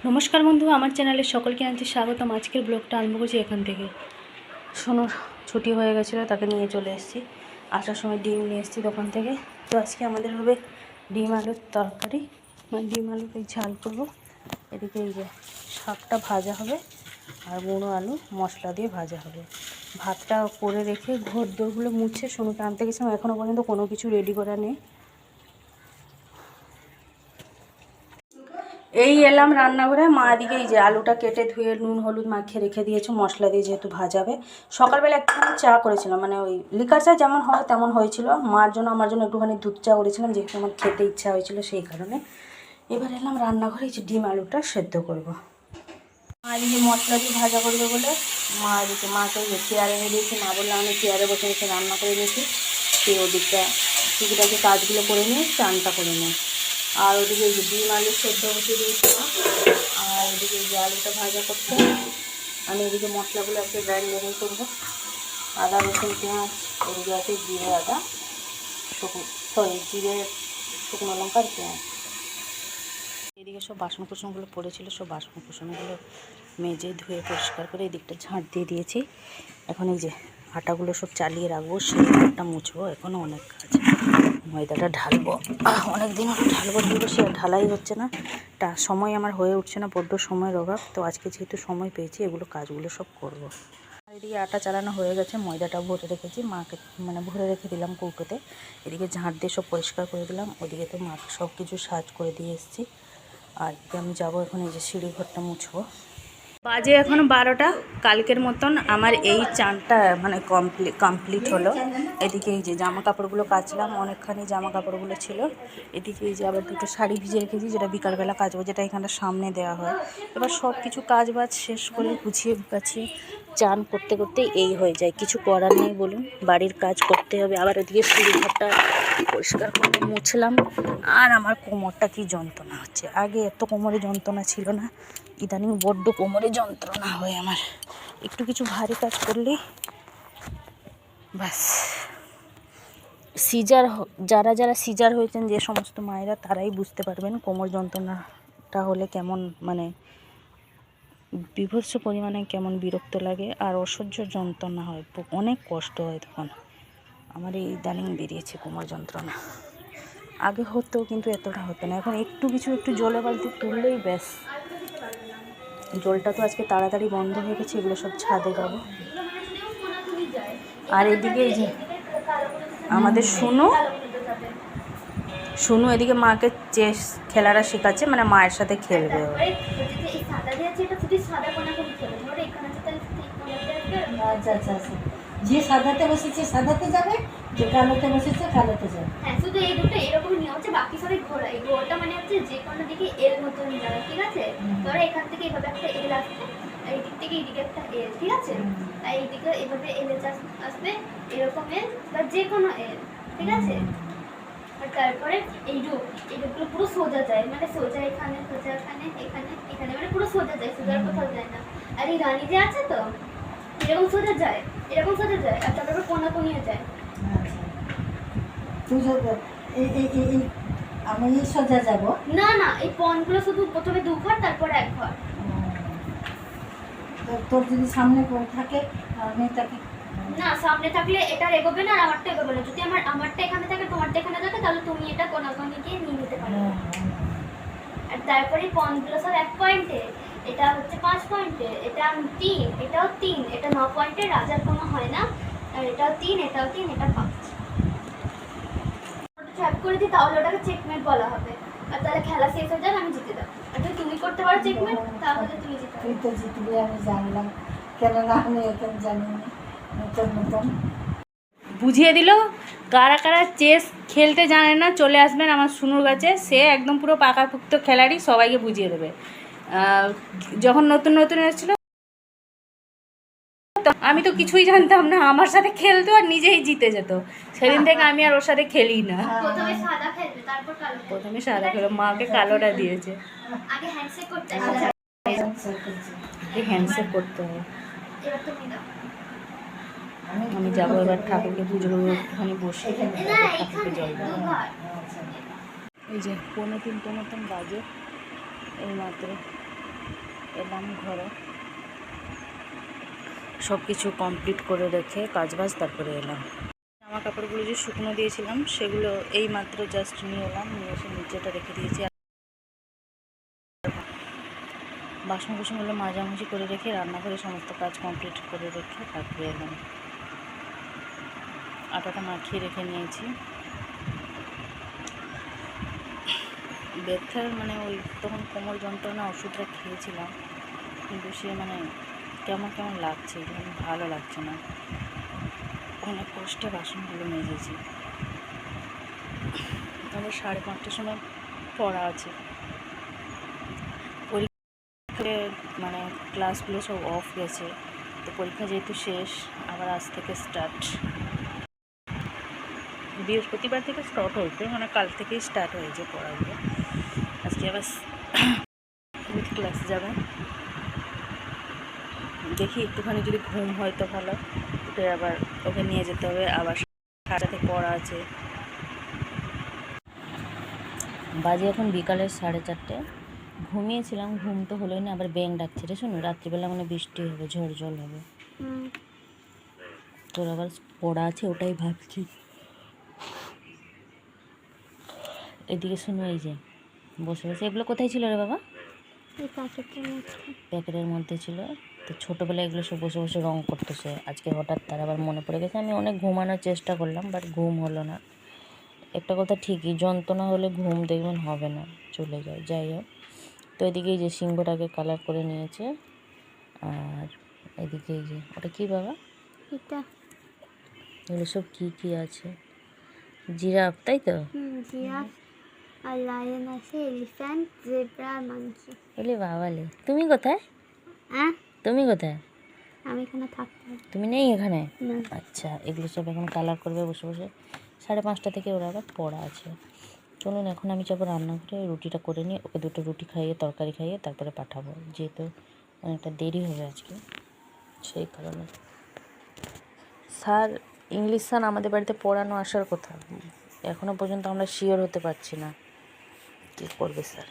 নমস্কার বন্ধু, আমার চ্যানেলে সকলকে জানাচ্ছি স্বাগতম। আজকের ব্লগটা আরম্ভ করছি এখান থেকে। সোনুর ছুটি হয়ে গেছিলো, তাকে নিয়ে চলে এসেছি। আসার সময় ডিম নিয়ে এসেছি দোকান থেকে। তো আজকে আমাদের হবে ডিম আলুর তরকারি, মানে ডিম আলুকে ঝাল করবো। এদিকে এই যে শাকটা ভাজা হবে আর মুড়ো আলু মশলা দিয়ে ভাজা হবে। ভাতটা করে রেখে ঘর দোরগুলো মুছে সোনুকে আনতে গেছিলাম, এখনও পর্যন্ত কোনো কিছু রেডি করা নেই। এই এলাম রান্নাঘরে, মা এদিকে এই যে আলুটা কেটে ধুয়ে নুন হলুদ মাখিয়ে রেখে দিয়েছে মশলা দিয়ে, যেহেতু ভাজাবে। সকালবেলা একটুখানি চা করেছিলাম, মানে ওই লিকার চা যেমন হয় তেমন হয়েছিল। মার জন্য আমার জন্য একটুখানি দুধ চা করেছিলাম, যেহেতু আমার খেতে ইচ্ছা হয়েছিল সেই কারণে। এবার এলাম রান্নাঘরে, এই যে ডিম আলুটা সেদ্ধ করব। মা এদিকে মশলা দিয়ে ভাজা করবে বলে মা এদিকে মাকে চেয়ারে এনে দিয়েছি। মা বললাম আমি চেয়ারে বসে বসে রান্না করে নিয়েছি, সেই ওদিকটা টুকিটাকি কাজগুলো করে নিয়ে চানটা করে নিই। আর ওদিকে এই যে ডিম আলু সেদ্ধ বসে দিয়েছিলাম, আর এদিকে এই যে আলুটা ভাজা করতে আমি এদিকে মশলাগুলো একটু গ্রাইন্ডিং করবো। আদা রসুন পেঁয়াজ, এদিকে আছে জিরে আদা জিরে শুকনো লঙ্কার পেঁয়াজ। এদিকে সব বাসন কুসনগুলো পড়েছিল, সব বাসন কুসনগুলো মেজে ধুয়ে পরিষ্কার করে এদিকটা ঝাঁট দিয়ে দিয়েছি। এখন এই যে আটাগুলো সব চালিয়ে রাখবো, সেই আটা মুছবো। এখনও অনেক কাজ, ময়দাটা ঢালবো, অনেক দিন হলো ঢালবো সে ঢালাই হচ্ছে না। সময় আমার হয়ে উঠছে না, বড্ড সময়ের অভাব। তো আজকে যেহেতু সময় পেয়েছি, এগুলো কাজগুলো সব করবো। আর এদিকে আটা চালানো হয়ে গেছে, ময়দাটা ভরে রেখেছি মাকে, মানে ভরে রেখে দিলাম কৌটোতে। এদিকে ঝাঁট দিয়ে সব পরিষ্কার করে দিলাম। ওদিকে তো মাকে সব কিছু সাজ করে দিয়ে এসেছি। আর আমি যাবো এখন, এই যে সিঁড়ি ঘরটা মুছবো। বাজে এখন 12টা। কালকের মতন আমার এই চানটা মানে কমপ্লিট হলো। এদিকে এই যে জামা কাপড়গুলো কাচলাম, অনেকখানি জামা কাপড়গুলো ছিল। এদিকে এই যে আবার দুটো শাড়ি ভিজে রেখেছি, যেটা বিকালবেলা কাচবো, যেটা এখানে সামনে দেওয়া হয়। এবার সব কিছু কাজ বাজ শেষ করে গুছিয়ে গাছিয়ে চান করতে করতে এই হয়ে যায়। কিছু করার নেই বলুন, বাড়ির কাজ করতে হবে। আবার ওদিকে সিঁড়ি ঘরটা পরিষ্কার করে মুছলাম। আর আমার কোমরটা কি যন্ত্রণা হচ্ছে, আগে এত কোমরে যন্ত্রণা ছিল না, ইদানিং বড্ড কোমরে যন্ত্রণা হয় আমার। একটু কিছু ভারী কাজ করলেই ব্যাস। যারা যারা সিজার হয়েছেন, যে সমস্ত মায়েরা, তারাই বুঝতে পারবেন কোমর যন্ত্রণাটা হলে কেমন, মানে বীভৎস পরিমাণে কেমন বিরক্ত লাগে আর অসহ্য যন্ত্রণা হয়, অনেক কষ্ট হয় তখন। আমার এই ইদানিং বেরিয়েছে কোমর যন্ত্রণা। আগে হতো কিন্তু এতটা হতো না। এখন একটু জলে বালতি তুললেই ব্যাস। জলটা তো আজকে তাড়াতাড়ি বন্ধ হয়ে গেছে, এগুলো সব ছাদে যাবো। আর এদিকে এই যে আমাদের শুনু এদিকে মাকে চেস খেলাটা শেখাচ্ছে, মানে মায়ের সাথে খেলবে ও। যে সাদাতে বসেছে সাদাতে যাবে, যে কালোতে বসেছে কালোতে যাবে। হ্যাঁ, শুধু এই দুটো এরকম নিয়ম হচ্ছে, বাকি সবাই ঘোরা। এই ঘোরটা মানে হচ্ছে যে কোনো দিকে এল মতন যাবে, ঠিক আছে? ধরো এখান থেকে এইভাবে একটা এল আসবে, এই দিক থেকে এইদিকে একটা এল, ঠিক আছে? আর এইদিকে এভাবে এল আসবে, এরকম এল বা যে কোনো এল, ঠিক আছে? আর তারপরে এই রূপগুলো পুরো সোজা যায়, মানে সোজা এখানে, সোজা এখানে, এখানে এখানে, মানে পুরো সোজা যায়, সোজার কোথাও যায় না। আর এই রানী যে আছে তো, এরকম সোজা যায়, এরকম সোজা যায়, আর তারপরে কোনা কোনিয়ে যায়। আমি সোজা যাব না না, এই পনগুলো শুধু প্রথমে 2 ঘর, তারপরে 1 ঘর। তোর যদি সামনে থাকে, আমি তাকে না, সামনে থাকলে এটা এগোবে না আর আমারটা এগোবে না। যদি আমারটা এখানে থাকে, তোমারটা এখানে থাকে, তাহলে তুমি এটা কোনাকুনি গিয়ে নিয়ে নিতে পারো। আর তারপরে পয়েন্টগুলো সব 1 পয়েন্টে, এটা হচ্ছে 5 পয়েন্টে, এটা 3, এটাও 3, এটা 9 পয়েন্টে, রাজার কোনো হয় না। আর এটাও 3, এটাও 3, এটা 5। ওটা ট্র্যাপ করে দিই, তাহলে ওটাকে চেকমেট বলা হবে। আর তাহলে খেলা শেষ হয়ে যাবে, আমি জিতে যাবো। আর যদি তুমি করতে পারো চেকমেট, তাহলে তুমি জিতে। তুই তো জিতবি, আমি জানলাম, কেননা আমি এখন জানি না, নতুন নতুন বুঝিয়ে দিল। কারা কারা চেস খেলতে জানে না, চলে আসবেন আমার শুনুর কাছে, সে একদম পুরো পাকাপুক্ত খেলাড়ি, সবাইকে বুঝিয়ে দেবে। যখন নতুন নতুন এসেছিলো, আমি তো কিছুই জানতাম না, আমার সাথে খেলতো আর নিজেই জিতে যেত। সেদিন থেকে আমি আর ওর সাথে খেলি না। প্রথমে সাদা খেলবে, তারপর কালো। প্রথমে সাদা খেলো, মাকে কালোটা দিয়েছে। আগে হ্যান্ডশেক করতে হবে। হ্যান্ডশেক করতে হবে। এবার তুমি দাও। আমি যাবো এবার ঠাকুরকে পুজো করবো, একটুখানি বসে ঠাকুরকে জল দেবো। এই যে 2:45 মতন বাজে এই মাত্র। এলাম ঘরে, সব কিছু কমপ্লিট করে রেখে কাজবাজ তারপরে এলাম। জামা কাপড়গুলো যে শুকনো দিয়েছিলাম সেগুলো এই মাত্র জাস্ট নিয়ে এলাম, নিয়ে এসে নিচেটা রেখে দিয়েছি। বাসন কুসনগুলো মাঝামাঝি করে রেখে রান্নাঘরে সমস্ত কাজ কমপ্লিট করে রেখে তারপরে এলাম। আটাটা মাখিয়ে রেখে নিয়েছি। ব্যথার মানে ওই তখন কোমর যন্ত্রণা ওষুধটা খেয়েছিলাম, কিন্তু সে মানে কেমন কেমন লাগছে, ভালো লাগছে না। অনেক কষ্টে বাসনগুলো মেজেছি। তাহলে 5:30টার সময় পড়া আছে, পরীক্ষা মানে ক্লাসগুলো সব অফ গেছে, তো পরীক্ষা যেহেতু শেষ আবার আজ থেকে স্টার্ট। বৃহস্পতিবার থেকে স্টার্ট হয়েছে, মানে কাল থেকেই স্টার্ট হয়েছে পড়াগুলো। আজকে আবার উইথ ক্লাস যাবে, দেখি একটুখানি যদি ঘুম হয় তো ভালো, উঠে আবার ওকে নিয়ে যেতে হবে। আবার সারাতে পড়া আছে। বাজে এখন বিকালের 4:30। ঘুমিয়েছিলাম, ঘুম তো হলোই না, আবার ব্যাঙ ডাকছে রে। শোনো, রাত্রিবেলা মানে বৃষ্টি হবে, ঝড় জল হবে। তোর আবার পড়া আছে, ওটাই ভাবছি। এদিকে শোনো, এই যে বসে বসে এগুলো কোথায় ছিল রে বাবা? প্যাকেটের মধ্যে ছিল। তো ছোটোবেলায় এগুলো সব বসে বসে রং করতেছে, আজকে হঠাৎ তার আবার মনে পড়ে গেছে। আমি অনেক ঘুমানোর চেষ্টা করলাম, বাট ঘুম হলো না। একটা কথা ঠিকই, যন্ত্রণা হলে ঘুম দেখবেন হবে না, চলে যায়। যাই হোক, তো এদিকে এই যে সিংহটাকে কালার করে নিয়েছে। আর এদিকে এই যে ওটা কী বাবা? এগুলো সব কী কী আছে? জিরাফ, তাই তো? জিরাফ আর লায়ন আছে, এলিফ্যান্ট, জেব্রা আর মানকি। বলে বাবালে, তুমি কোথায়? হ্যাঁ, তুমি কোথায়? আমি এখানে থাকতে। তুমি নেই এখানে? না। আচ্ছা, এগুলো সব এখন কালার করবে বসে বসে। 5:30 থেকে ওরা আবার পড়া আছে। চলুন এখন আমি যাবো রান্নাঘরে, রুটিটা করে নিয়ে ওকে 2টো রুটি খাইয়ে তরকারি খাইয়ে তারপরে পাঠাবো, যেহেতু অনেকটা দেরি হবে আজকে, সেই কারণে। স্যার, ইংলিশ স্যার আমাদের বাড়িতে পড়ানো আসার কথা, এখনও পর্যন্ত আমরা শিওর হতে পারছি না কী করবে স্যার।